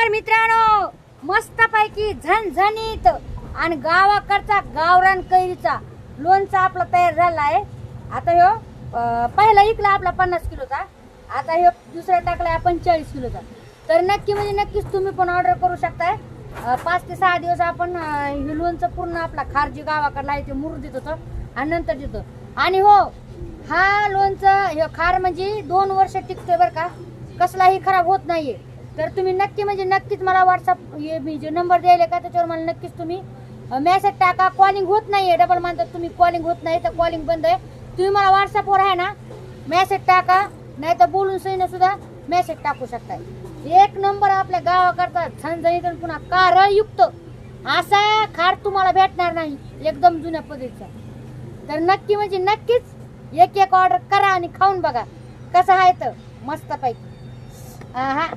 नमस्कार मित्रांनो, मस्तपैकी झणझणीत आणि गावाकडचा गावरान कैरीचा लोणचा आपला तयार झाला आहे. आता ह्यो पहिला इकला आपला 50 किलोचा, आता ह्यो दुसरा टाकलाय 45 किलोचा. तर नक्की म्हणजे नक्कीच तुम्ही पण ऑर्डर करू शकताय. 5 ते 6 दिवस आपण हे लोणचं पूर्ण आपला खारजी गावाकडला आहे ते मुरू देत होतं आणि नंतर देतो. आणि हो, हा लोणचं हे खार म्हणजे 2 वर्ष टिकतोय बरं का, कसलाही खराब होत नाहीये. तर तुम्ही नक्की म्हणजे नक्कीच मला व्हॉट्सअप मी जे नंबर द्यायला का त्याच्यावर मला नक्कीच तुम्ही मेसेज टाका. कॉलिंग होत नाहीये, डबल म्हणतात तुम्ही कॉलिंग होत नाही, तर कॉलिंग बंद आहे. तुम्ही मला व्हॉट्सअपवर आहे ना मेसेज टाका, नाही तर बोलून सहीनं सुद्धा मेसेज टाकू शकता. एक नंबर आपल्या गावाकडचा झणझणीत आणि पुन्हा कारळयुक्त असा खार तुम्हाला भेटणार नाही, एकदम जुन्या पद्धतीचा. तर नक्की म्हणजे नक्कीच एक ऑर्डर करा आणि खाऊन बघा कसं आहे तर मस्तपैकी. हा.